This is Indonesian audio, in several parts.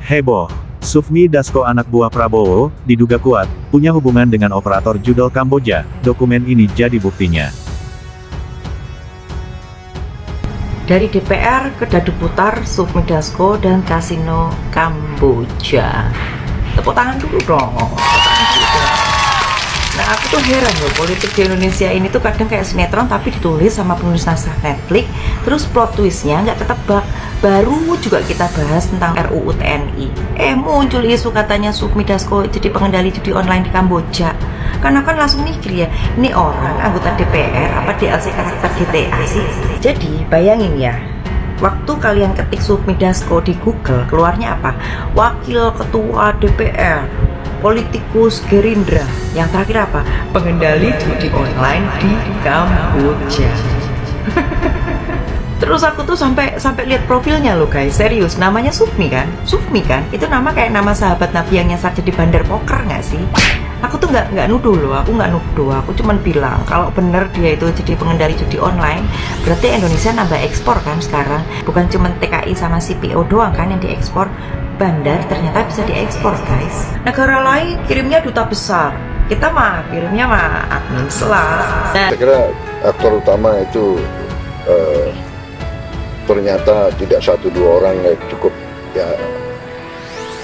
Heboh. Sufmi Dasko anak buah Prabowo, diduga kuat, punya hubungan dengan operator judol Kamboja. Dokumen ini jadi buktinya. Dari DPR ke Dadu Putar, Sufmi Dasko dan Kasino Kamboja. Tepuk tangan dulu dong. Nah, aku tuh heran loh, politik di Indonesia ini tuh kadang kayak sinetron tapi ditulis sama penulis naskah Netflix, terus plot twistnya nggak ketebak. Baru juga kita bahas tentang RUU TNI, muncul isu katanya Sufmi Dasko jadi pengendali judi online di Kamboja. Karena kan langsung mikir ya, ini orang anggota DPR apa DLC karakter GTA sih? Jadi bayangin ya, waktu kalian ketik Sufmi Dasko di Google, keluarnya apa? Wakil Ketua DPR, politikus Gerindra, yang terakhir apa? Pengendali judi online di Kamboja. Terus aku tuh sampai lihat profilnya loh guys, serius, namanya Sufmi kan? Sufmi kan? Itu nama kayak nama sahabat Nabi yang nyasar jadi bandar poker nggak sih? Aku tuh nggak nuduh loh, aku nggak nuduh, aku cuman bilang kalau bener dia itu jadi pengendali judi online, berarti Indonesia nambah ekspor kan sekarang, bukan cuman TKI sama CPO doang kan yang diekspor, bandar ternyata bisa diekspor guys. Negara lain kirimnya duta besar, kita mah kirimnya mah admin selah. Saya kira aktor utama itu ternyata tidak satu dua orang, cukup ya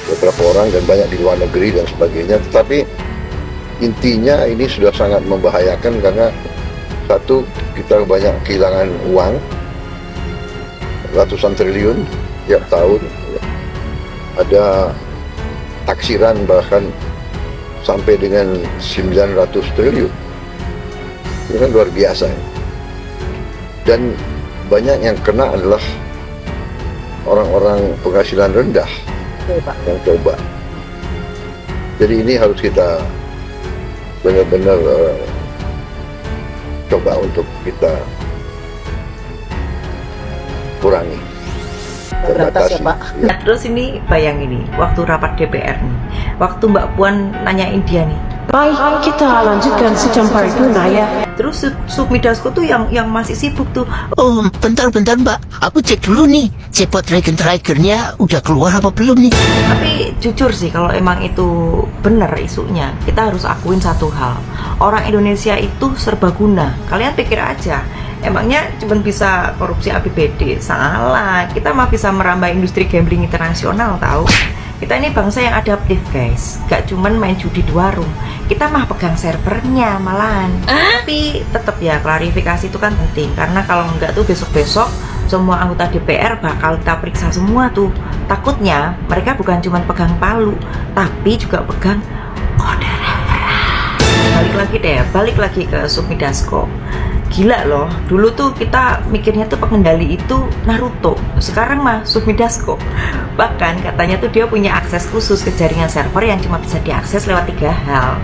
beberapa orang dan banyak di luar negeri dan sebagainya. Tetapi intinya ini sudah sangat membahayakan karena satu, kita banyak kehilangan uang ratusan triliun tiap tahun, ada taksiran bahkan sampai dengan 900 triliun. Ini kan luar biasa ya. Dan banyak yang kena adalah orang-orang penghasilan rendah yang coba. Jadi ini harus kita benar-benar coba untuk kita kurangi, terbatas ya Pak. Nah, terus ini bayangin nih, waktu rapat DPR nih, waktu Mbak Puan nanyain dia nih, baik kita lanjutkan sidang paripurna ya. Terus Sufmi Dasko tuh yang masih sibuk tuh. Oh, bentar Mbak, aku cek dulu nih, cepot regen triggernya udah keluar apa belum nih? Tapi jujur sih, kalau emang itu bener isunya, kita harus akuin satu hal, orang Indonesia itu serbaguna. Kalian pikir aja, emangnya cuma bisa korupsi APBD? Salah, kita mah bisa merambah industri gambling internasional tahu. Kita ini bangsa yang adaptif guys, gak cuman main judi di warung, kita mah pegang servernya malahan. Tapi tetap ya, klarifikasi itu kan penting, karena kalau enggak tuh besok-besok semua anggota DPR bakal kita periksa semua tuh. Takutnya mereka bukan cuma pegang palu, tapi juga pegang kode referral. Balik lagi ke Sufmi Dasko. Gila loh, dulu tuh kita mikirnya tuh pengendali itu Naruto, sekarang mah Sufmi Dasko. Bahkan katanya tuh dia punya akses khusus ke jaringan server yang cuma bisa diakses lewat 3 hal,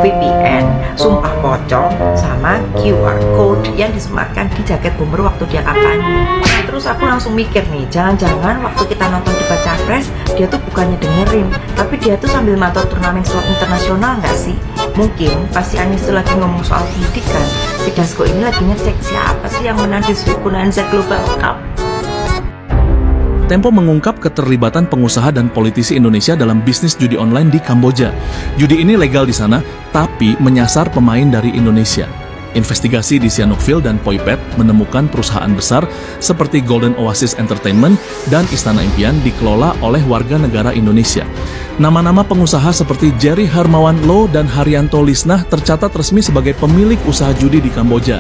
VPN, sumpah pocong, sama QR code yang disematkan di jaket boomer waktu dia kampanye. Terus aku langsung mikir nih, jangan-jangan waktu kita nonton debat capres, dia tuh bukannya dengerin, tapi dia tuh sambil mantau turnamen slot internasional nggak sih? Mungkin pasti Anies tuh lagi ngomong soal pendidikan, si Dasko ini lagi ngecek siapa sih yang menang di Sweet Bonanza Global Cup. Tempo mengungkap keterlibatan pengusaha dan politisi Indonesia dalam bisnis judi online di Kamboja. Judi ini legal di sana, tapi menyasar pemain dari Indonesia. Investigasi di Sihanoukville dan Poipet menemukan perusahaan besar seperti Golden Oasis Entertainment dan Istana Impian dikelola oleh warga negara Indonesia. Nama-nama pengusaha seperti Jerry Hermawan Lo dan Haryanto Lisnah tercatat resmi sebagai pemilik usaha judi di Kamboja.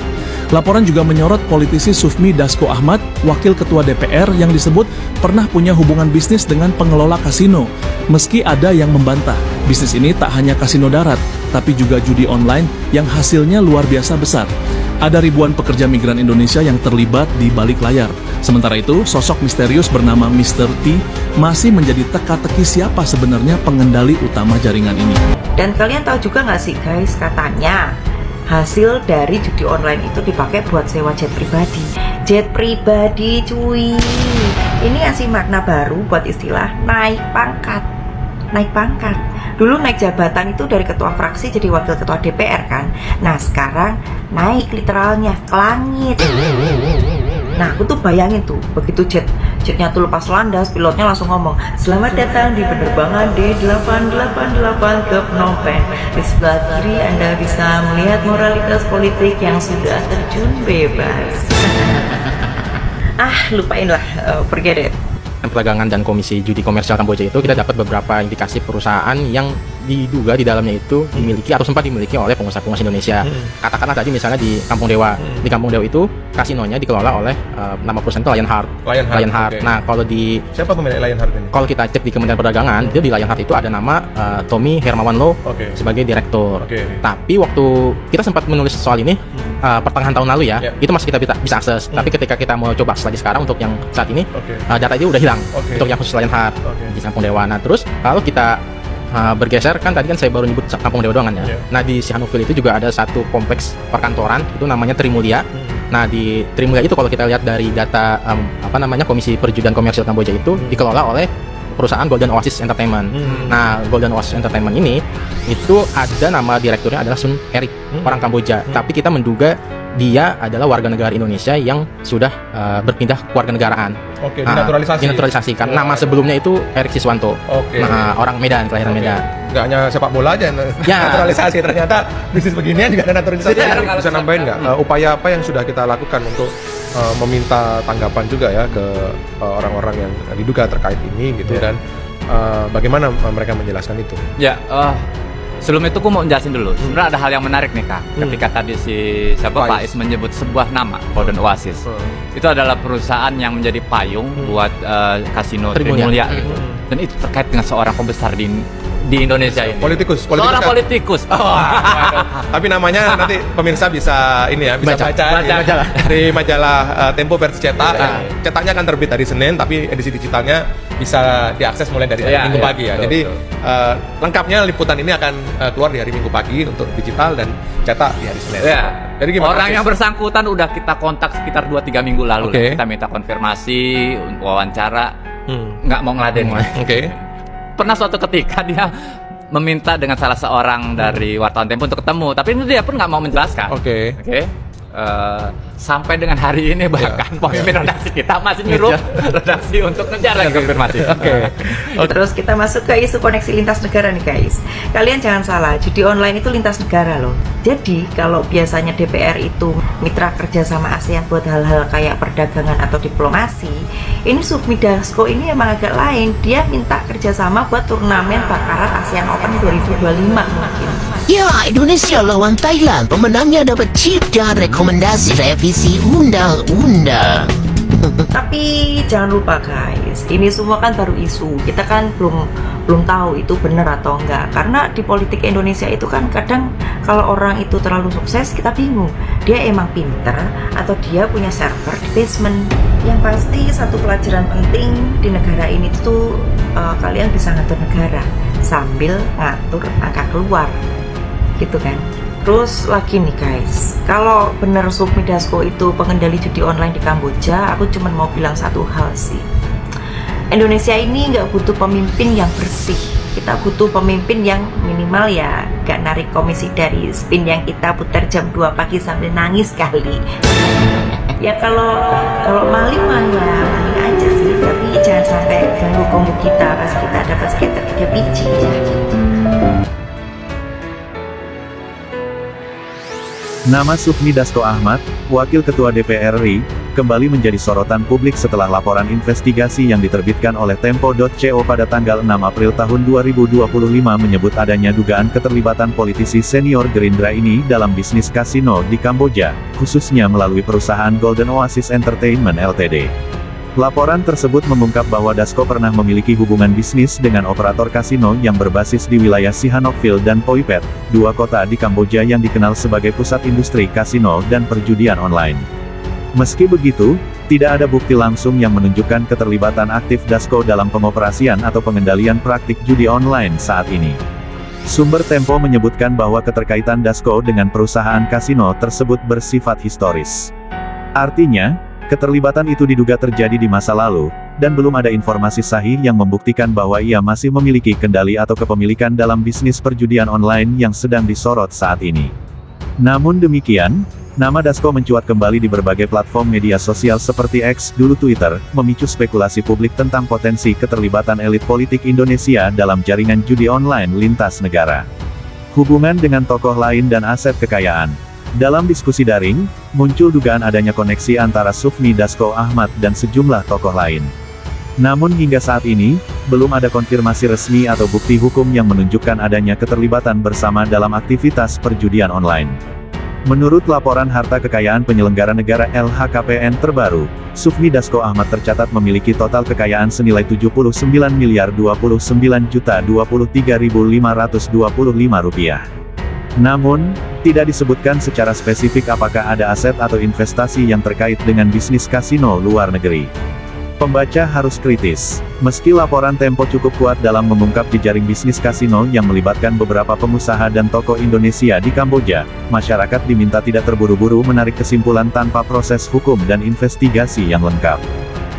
Laporan juga menyorot politisi Sufmi Dasko Ahmad, wakil ketua DPR yang disebut pernah punya hubungan bisnis dengan pengelola kasino. Meski ada yang membantah, bisnis ini tak hanya kasino darat, tapi juga judi online yang hasilnya luar biasa besar. Ada ribuan pekerja migran Indonesia yang terlibat di balik layar. Sementara itu, sosok misterius bernama Mr. T masih menjadi teka-teki siapa sebenarnya pengendali utama jaringan ini. Dan kalian tahu juga nggak sih guys, katanya hasil dari judi online itu dipakai buat sewa jet pribadi. Jet pribadi cuy. Ini ngasih makna baru buat istilah naik pangkat. Naik pangkat. Dulu naik jabatan itu dari ketua fraksi jadi wakil ketua DPR kan. Nah sekarang naik literalnya ke langit. Nah aku tuh bayangin tuh, begitu Jetnya tuh lepas landas, pilotnya langsung ngomong, "Selamat datang di penerbangan D888 ke Phnom Penh. Di sebelah kiri Anda bisa melihat moralitas politik yang sudah terjun bebas." Lupain lah, forget it. Perdagangan dan Komisi Judi Komersial Kamboja itu kita dapat beberapa indikasi perusahaan yang diduga di dalamnya itu dimiliki atau sempat dimiliki oleh pengusaha-pengusaha Indonesia. Katakanlah tadi misalnya di Kampung Dewa. Di Kampung Dewa itu kasinonya dikelola oleh nama perusahaan itu Lionheart. Lionheart. Okay. Nah, kalau di siapa pemilik Lionheart ini? Kalau kita cek di Kementerian Perdagangan, itu di Lionheart itu ada nama Tommy Hermawan Lo sebagai direktur. Tapi waktu kita sempat menulis soal ini pertengahan tahun lalu ya, itu masih kita bisa akses. Tapi ketika kita mau coba akses lagi sekarang untuk yang saat ini, data itu udah hilang untuk yang khusus Lionheart di Kampung Dewa. Nah, terus kalau kita bergeser kan tadi kan saya baru nyebut Kampung Dewa doang kan ya. Nah, di Sihanoukville itu juga ada satu kompleks perkantoran itu namanya Trimulia. Nah, di Trimulia itu kalau kita lihat dari data Komisi Perjudian Komersial Kamboja itu dikelola oleh perusahaan Golden Oasis Entertainment. Nah, Golden Oasis Entertainment ini itu ada nama direkturnya adalah Sun Eric, orang Kamboja. Tapi kita menduga dia adalah warga negara Indonesia yang sudah berpindah kewarganegaraan. Dinaturalisasi. Karena nama sebelumnya itu Erik Siswanto. Nah, orang Medan, kelahiran Medan. Nggak hanya sepak bola aja naturalisasi, ternyata bisnis beginian juga ada naturalisasi. Bisa nambahin nggak upaya apa yang sudah kita lakukan untuk meminta tanggapan juga ya ke orang-orang yang diduga terkait ini gitu dan bagaimana mereka menjelaskan itu? Sebelum itu aku mau jelasin dulu. Sebenarnya ada hal yang menarik nih Kak. Ketika tadi Pak Is menyebut sebuah nama Golden Oasis. Itu adalah perusahaan yang menjadi payung buat kasino Trimulia gitu. Dan itu terkait dengan seorang pembesar di Indonesia ini. Seorang politikus. Tapi namanya nanti pemirsa bisa baca dari majalah Tempo versi cetak. Cetaknya akan terbit hari Senin, tapi edisi digitalnya bisa diakses mulai dari Minggu pagi ya. Jadi lengkapnya liputan ini akan keluar di hari Minggu pagi untuk digital dan cetak di hari Senin. Jadi gimana? Orang yang bersangkutan udah kita kontak sekitar 2-3 minggu lalu. Kita minta konfirmasi, wawancara, nggak mau ngeladenin. Pernah suatu ketika dia meminta dengan salah seorang dari wartawan Tempo untuk ketemu, tapi ini dia pun nggak mau menjelaskan. Sampai dengan hari ini bahkan pemimpin redaksi kita masih nyuruh redaksi untuk ngejar lagi konfirmasi. Terus kita masuk ke isu koneksi lintas negara nih guys. Kalian jangan salah, judi online itu lintas negara loh. Jadi kalau biasanya DPR itu mitra kerja sama ASEAN buat hal-hal kayak perdagangan atau diplomasi, ini Sufmi Dasko ini emang agak lain. Dia minta kerjasama buat turnamen bakaran ASEAN Open 2025 mungkin. Ya, Indonesia lawan Thailand. Pemenangnya dapat chip dan rekomendasi revisi undang-undang. Tapi jangan lupa guys, ini semua kan baru isu. Kita kan belum tahu itu benar atau enggak. Karena di politik Indonesia itu kan kadang kalau orang itu terlalu sukses kita bingung. Dia emang pinter atau dia punya server di basement. Yang pasti satu pelajaran penting di negara ini tuh kalian bisa ngatur negara sambil ngatur angka keluar. Gitu kan. Terus lagi nih guys, kalau bener Sufmi Dasko itu pengendali judi online di Kamboja, aku cuma mau bilang satu hal sih. Indonesia ini nggak butuh pemimpin yang bersih. Kita butuh pemimpin yang minimal ya gak narik komisi dari spin yang kita putar jam 2 pagi sambil nangis kali. Ya kalau maling mah ya maling aja sih, tapi jangan sampai ganggu kombo kita pas kita dapat skater 3 biji. Nama Sufmi Dasko Ahmad, Wakil Ketua DPR RI, kembali menjadi sorotan publik setelah laporan investigasi yang diterbitkan oleh Tempo.co pada tanggal 6 April tahun 2025 menyebut adanya dugaan keterlibatan politisi senior Gerindra ini dalam bisnis kasino di Kamboja, khususnya melalui perusahaan Golden Oasis Entertainment Ltd. Laporan tersebut mengungkap bahwa Dasko pernah memiliki hubungan bisnis dengan operator kasino yang berbasis di wilayah Sihanoukville dan Phoi Phet, dua kota di Kamboja yang dikenal sebagai pusat industri kasino dan perjudian online. Meski begitu, tidak ada bukti langsung yang menunjukkan keterlibatan aktif Dasko dalam pengoperasian atau pengendalian praktik judi online saat ini. Sumber Tempo menyebutkan bahwa keterkaitan Dasko dengan perusahaan kasino tersebut bersifat historis. Artinya, keterlibatan itu diduga terjadi di masa lalu, dan belum ada informasi sahih yang membuktikan bahwa ia masih memiliki kendali atau kepemilikan dalam bisnis perjudian online yang sedang disorot saat ini. Namun demikian, Nama Dasko mencuat kembali di berbagai platform media sosial seperti X, dulu Twitter, memicu spekulasi publik tentang potensi keterlibatan elit politik Indonesia dalam jaringan judi online lintas negara. Hubungan dengan tokoh lain dan aset kekayaan. Dalam diskusi daring, muncul dugaan adanya koneksi antara Sufmi Dasko Ahmad dan sejumlah tokoh lain. Namun hingga saat ini, belum ada konfirmasi resmi atau bukti hukum yang menunjukkan adanya keterlibatan bersama dalam aktivitas perjudian online. Menurut laporan harta kekayaan penyelenggara negara LHKPN terbaru, Sufmi Dasko Ahmad tercatat memiliki total kekayaan senilai Rp79.029.023.525. Namun, tidak disebutkan secara spesifik apakah ada aset atau investasi yang terkait dengan bisnis kasino luar negeri. Pembaca harus kritis. Meski laporan Tempo cukup kuat dalam mengungkap jejaring bisnis kasino yang melibatkan beberapa pengusaha dan tokoh Indonesia di Kamboja, masyarakat diminta tidak terburu-buru menarik kesimpulan tanpa proses hukum dan investigasi yang lengkap.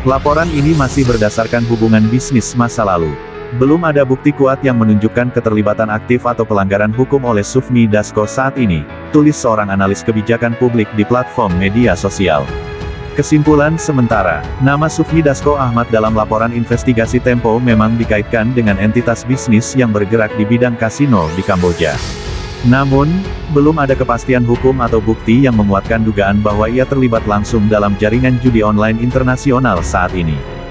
Laporan ini masih berdasarkan hubungan bisnis masa lalu. Belum ada bukti kuat yang menunjukkan keterlibatan aktif atau pelanggaran hukum oleh Sufmi Dasko saat ini, tulis seorang analis kebijakan publik di platform media sosial. Kesimpulan sementara, nama Sufmi Dasko Ahmad dalam laporan investigasi Tempo memang dikaitkan dengan entitas bisnis yang bergerak di bidang kasino di Kamboja. Namun, belum ada kepastian hukum atau bukti yang menguatkan dugaan bahwa ia terlibat langsung dalam jaringan judi online internasional saat ini.